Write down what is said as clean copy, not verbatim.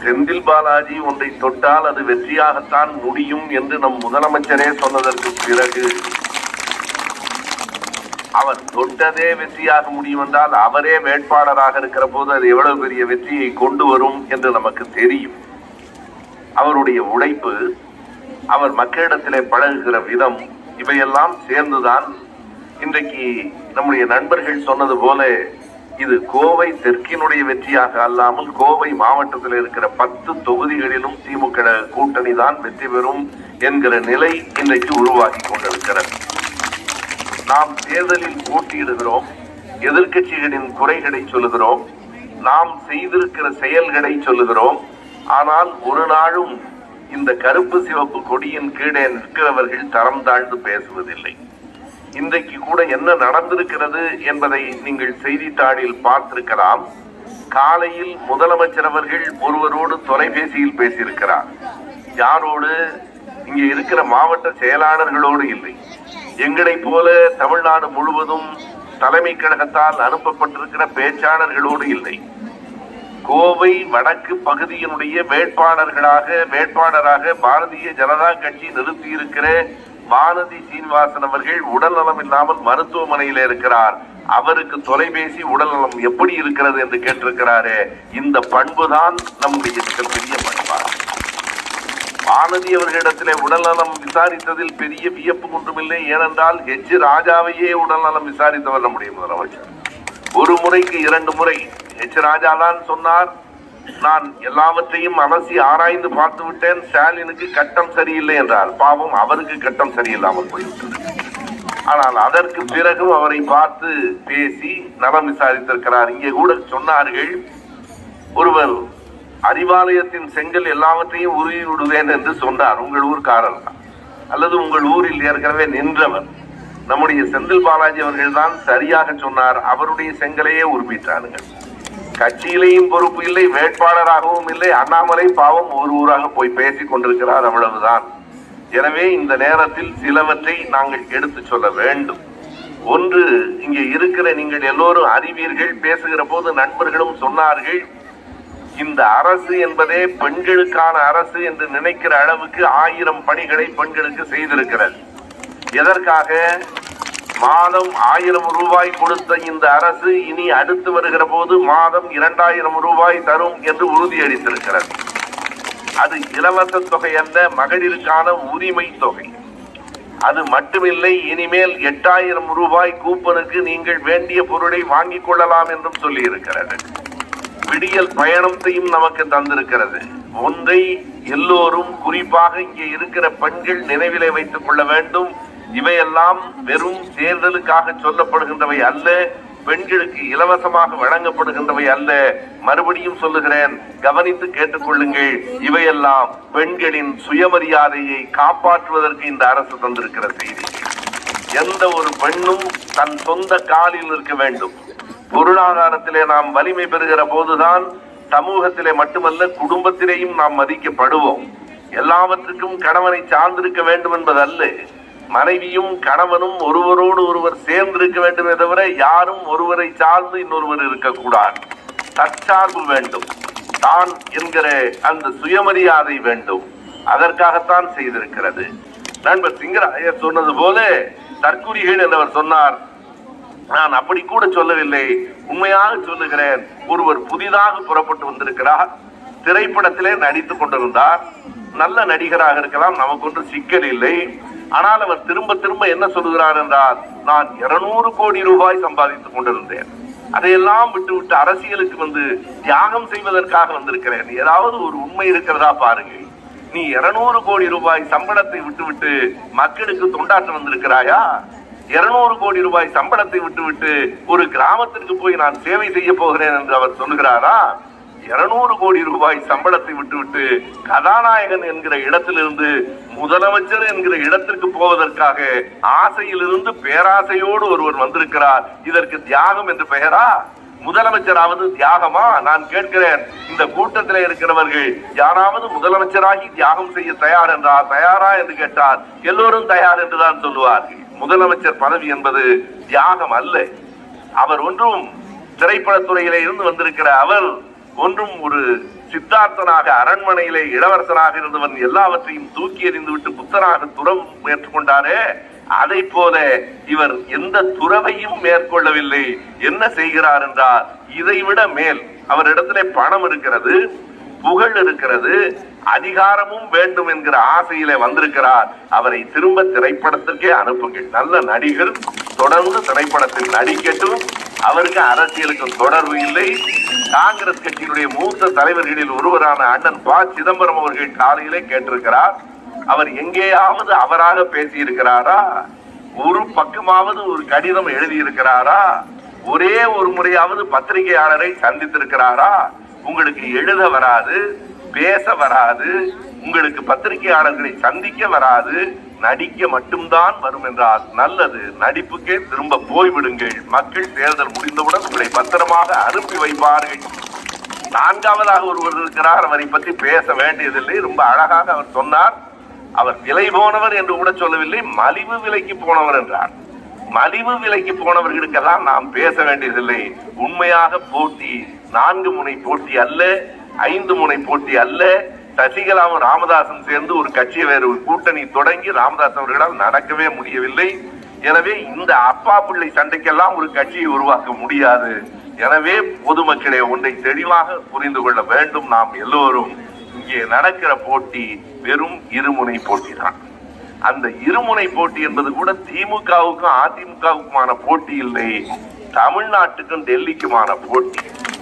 செந்தில் பாலாஜி ஒன்றை தொட்டால் அது வெற்றியாகத்தான் முடியும் என்று நம் முதலமைச்சரே சொன்னதற்கு பிறகு அவர் தொட்டதே வெற்றியாக முடியும் என்றால் அவரே வேட்பாளராக இருக்கிற போது அது எவ்வளவு பெரிய வெற்றியை கொண்டு வரும் என்று நமக்கு தெரியும். அவருடைய உழைப்பு, அவர் மக்களிடத்திலே பழகுகிற விதம், இவையெல்லாம் சேர்ந்துதான் இன்றைக்கு நம்முடைய நண்பர்கள் சொன்னது போல இது கோவை தெற்கினுடைய வெற்றியாக அல்லாமல் கோவை மாவட்டத்தில் இருக்கிற 10 தொகுதிகளிலும் திமுக கூட்டணி தான் வெற்றி பெறும் என்கிற நிலை இன்றைக்கு உருவாகி கொண்டிருக்கிறது. நாம் தேர்தலில் போட்டியிடுகிறோம், எதிர்கட்சிகளின் குறைகளை சொல்லுகிறோம், நாம் செய்திருக்கிற செயல்களை சொல்லுகிறோம். ஆனால் ஒரு நாளும் இந்த கருப்பு சிவப்பு கொடியின் கீழே நிற்கிறவர்கள் தரம் தாழ்ந்து பேசுவதில்லை. இன்றைக்கு கூட என்ன நடந்திருக்கிறது என்பதை நீங்கள் செய்தித்தாளில் பார்த்திருக்கலாம். காலையில் முதலமைச்சர் அவர்கள் ஒருவரோடு தொலைபேசியில் பேசியிருக்கிறார். யாரோடு? இங்கே இருக்கிற மாவட்ட செயலாளர்களோடு இல்லை. எங்களை போல தமிழ்நாடு முழுவதும் தலைமை கழகத்தால் அனுப்பப்பட்டிருக்கிற பேச்சாளர்களோடு இல்லை. கோவை வடக்கு பகுதியினுடைய வேட்பாளராக பாரதிய ஜனதா கட்சி நிறுத்தியிருக்கிற வானதி சீனிவாசன் அவர்கள் உடல் நலம் இல்லாமல் மருத்துவமனையில் இருக்கிறார். அவருக்கு தொலைபேசி உடல்நலம் எப்படி இருக்கிறது என்று கேட்டிருக்கிறாரே. இந்த பண்புதான் நம்முடைய மிகப்பெரிய பண்பாகும். வானதி அவர்களிடத்திலே உடல்நலம் விசாரித்ததில் பெரிய வியப்பு ஒன்றுமில்லை. ஏனென்றால் ஹெச் ராஜாவையே உடல்நலம் விசாரித்தவர் நம்முடைய முதலமைச்சர். ஒரு முறைக்கு 2 முறை ஹெச் ராஜா தான் சொன்னார், நான் எல்லாவற்றையும் அலசி ஆராய்ந்து பார்த்து விட்டேன், ஸ்டாலினுக்கு கட்டம் சரியில்லை என்றார். பாவம், அவருக்கு கட்டம் சரியில்லாமல் போய்விட்டது. ஆனால் அதற்கு பிறகும் அவரை பார்த்து பேசி நலம் விசாரித்திருக்கிறார். இங்கே கூட சொன்னார்கள், ஒருவர் அறிவாலயத்தின் செங்கல் எல்லாவற்றையும் உருவி விடுவேன் என்று சொன்னார். உங்கள் ஊர்க்காரர் தான், அல்லது உங்கள் ஊரில் ஏற்கனவே நின்றவர் நம்முடைய செந்தில் பாலாஜி அவர்கள் தான் சரியாக சொன்னார். அவருடைய செங்கலையே உருவிட்டார்கள். கட்சியிலேயும் பொறுப்பு இல்லை, வேட்பாளராகவும் இல்லை. அண்ணாமலை பாவம் ஒரு ஊராக போய் பேசிக் கொண்டிருக்கிறார், அவ்வளவுதான். எனவே இந்த நேரத்தில் சிலவற்றை நாங்கள் எடுத்து சொல்ல வேண்டும். ஒன்று, இங்கே இருக்கிற நீங்கள் எல்லோரும் அறிவீர்கள். பேசுகிற போது நண்பர்களும் சொன்னார்கள், இந்த அரசு என்பதே பெண்களுக்கான அரசு என்று நினைக்கிற அளவுக்கு 1000 பணிகளை பெண்களுக்கு செய்திருக்கிறது. எதற்காக? மாதம் 1000 ரூபாய் கொடுத்த இந்த அரசு இனி அடுத்து வருகிற போது மாதம் 2000 ரூபாய் தரும் என்று உறுதியளித்திருக்கிறது. அது இலவச தொகை அல்ல, மகளிருக்கான உரிமை தொகை. அது மட்டுமில்லை, இனிமேல் 8000 ரூபாய் கூப்பனுக்கு நீங்கள் வேண்டிய பொருளை வாங்கிக் கொள்ளலாம் என்றும் சொல்லி இருக்கிறது. விடியல் பயணத்தையும் நமக்கு தந்திருக்கிறது. ஒன்றை எல்லோரும், குறிப்பாக இங்கே இருக்கிற பெண்கள் நினைவிலே வைத்துக் கொள்ள வேண்டும். இவையெல்லாம் வெறும் தேர்தலுக்காக சொல்லப்படுகின்றவை அல்ல, பெண்களுக்கு இலவசமாக வழங்கப்படுகின்றவை அல்ல. மறுபடியும் சொல்லுகிறேன், கவனித்து கேட்டுக்கொள்ளுங்கள். இவையெல்லாம் பெண்களின் சுயமரியாதையை காப்பாற்றுவதற்கு இந்த அரசு தந்திருக்கிற செய்தி. எந்த ஒரு பெண்ணும் தன் சொந்த காலில் இருக்க வேண்டும். பொருளாதாரத்திலே நாம் வலிமை பெறுகிற போதுதான் சமூகத்திலே மட்டுமல்ல குடும்பத்திலேயும் நாம் மதிக்கப்படுவோம். எல்லாவற்றுக்கும் கணவனை சார்ந்திருக்க வேண்டும் என்பதல்ல. மனைவியும் கணவனும் ஒருவரோடு ஒருவர் சேர்ந்திருக்க வேண்டுமே தவிர யாரும் ஒருவரை சார்ந்து இன்னொருவர் இருக்கக்கூடாது. தற்சார்பு வேண்டும், தான் என்கிற அந்த சுயமரியாதை வேண்டும். அதற்காகத்தான் செய்திருக்கிறது. நண்பர் சிங்கராயர் சொன்னது போல தற்குறிகள் என்றவர் சொன்னார். நான் அப்படி கூட சொல்லவில்லை, உண்மையாக சொல்லுகிறேன். ஒருவர் புதிதாக புறப்பட்டு வந்திருக்கிறார், திரைப்படத்திலே நடித்துக் கொண்டிருந்தார். நல்ல நடிகராக இருக்கலாம், நமக்கு ஒன்று சிக்கல் இல்லை. ஆனால் அவர் திரும்ப திரும்ப என்ன சொல்லுகிறார் என்றால், நான் 200 கோடி ரூபாய் சம்பாதித்துக் கொண்டிருந்தேன், அதையெல்லாம் விட்டு அரசியலுக்கு வந்து தியாகம் செய்வதற்காக வந்திருக்கிறேன். ஏதாவது ஒரு உண்மை இருக்கிறதா பாருங்கள். நீ 200 கோடி ரூபாய் சம்பளத்தை விட்டுவிட்டு மக்களுக்கு தொண்டாற்ற வந்திருக்கிறாயா? 200 கோடி ரூபாய் சம்பளத்தை விட்டுவிட்டு ஒரு கிராமத்திற்கு போய் நான் சேவை செய்ய போகிறேன் என்று அவர் சொல்லுகிறாரா? 200 கோடி ரூபாய் சம்பளத்தை விட்டுவிட்டு கதாநாயகன் என்கிற இடத்திலிருந்து முதலமைச்சர் என்கிற இடத்திற்கு போவதற்காக ஆசையிலிருந்து பேராசையோடு ஒருவர் வந்திருக்கிறார். இதற்கு தியாகம் என்று பெயரா? முதலமைச்சராவது தியாகமா? நான் கேட்கிறேன், இந்த கூட்டத்தில் இருக்கிறவர்கள் யாராவது முதலமைச்சராகி தியாகம் செய்ய தயாரா என்று கேட்டால் எல்லோரும் தயார் என்றுதான் சொல்லுவார்கள். முதலமைச்சர் பதவி என்பது தியாகம் அல்ல. அவர் ஒன்றும் திரைப்படத்துறையிலே இருந்து வந்திருக்கிற அவர் ஒன்றும் ஒரு சித்தார்த்தனாக அரண்மனையிலே இளவரசனாக இருந்தவன் எல்லாவற்றையும் தூக்கி எறிந்துவிட்டு புத்தனாக துறவு மேற்கொண்டாரே, அதை போல இவர் எந்த துறவையும் மேற்கொள்ளவில்லை. என்ன செய்கிறார் என்றால், இதைவிட மேல் அவரிடத்திலே பணம் இருக்கிறது, புகழ் இருக்கிறது, அதிகாரமும் வேண்டும் என்கிற ஆசையிலே வந்திருக்கிறார். அவரை திரும்ப திரைப்படத்திற்கே அனுப்புங்கள். நல்ல நடிகர், தொடர்ந்து திரைப்படத்தில் நடிக்கட்டும். அவருக்கு அரசியலுக்கும் தொடர்பு இல்லை. காங்கிரஸ் கட்சியினுடைய மூத்த தலைவர்களில் ஒருவரான அண்ணன் ப. சிதம்பரம் அவர்கள் காலையிலே கேட்டிருக்கிறார். அவர் எங்கேயாவது அவராக பேசி இருக்கிறாரா? ஒரு பக்கமாவது ஒரு கடிதம் எழுதியிருக்கிறாரா? ஒரே ஒரு முறையாவது பத்திரிகையாளரை சந்தித்திருக்கிறாரா? உங்களுக்கு எழுத வராது, பேச வராது, உங்களுக்கு பத்திரிகையாளர்களை சந்திக்க வராது, நடிக்க மட்டும்தான் வரும் என்றால் நல்லது. நடிப்புக்கே திரும்ப போய்விடுங்கள். மக்கள் தேர்தல் முடிந்தவுடன் உங்களை பத்திரமாக அனுப்பி வைப்பார்கள். நான்காவதாக ஒருவர் இருக்கிறார். அவரை பற்றி பேச வேண்டியதில்லை. ரொம்ப அழகாக அவர் சொன்னார். அவர் விலை போனவர் என்று கூட சொல்லவில்லை, மலிவு விலைக்கு போனவர் என்றார். மலிவு விலைக்கு போனவர்களுக்கெல்லாம் நாம் பேச வேண்டியதில்லை. உண்மையாக போட்டி 4 முனை போட்டி அல்ல, 5 முனை போட்டி அல்ல. சசிகலாவும் ராமதாசும் சேர்ந்து ஒரு கட்சியை வேறு ஒரு கூட்டணி தொடங்கி ராமதாஸ் அவர்களால் நடக்கவே முடியவில்லை. எனவே இந்த அப்பா பிள்ளை சண்டைக்கெல்லாம் ஒரு கட்சியை உருவாக்க முடியாது. எனவே பொதுமக்களே, ஒன்றை தெளிவாக புரிந்து கொள்ள வேண்டும். நாம் எல்லோரும் இங்கே நடக்கிற போட்டி வெறும் இருமுனை போட்டி தான். அந்த இருமுனை போட்டி என்பது கூட திமுகவுக்கும் அதிமுகவுக்குமான போட்டி இல்லை, தமிழ்நாட்டுக்கும் டெல்லிக்குமான போட்டி.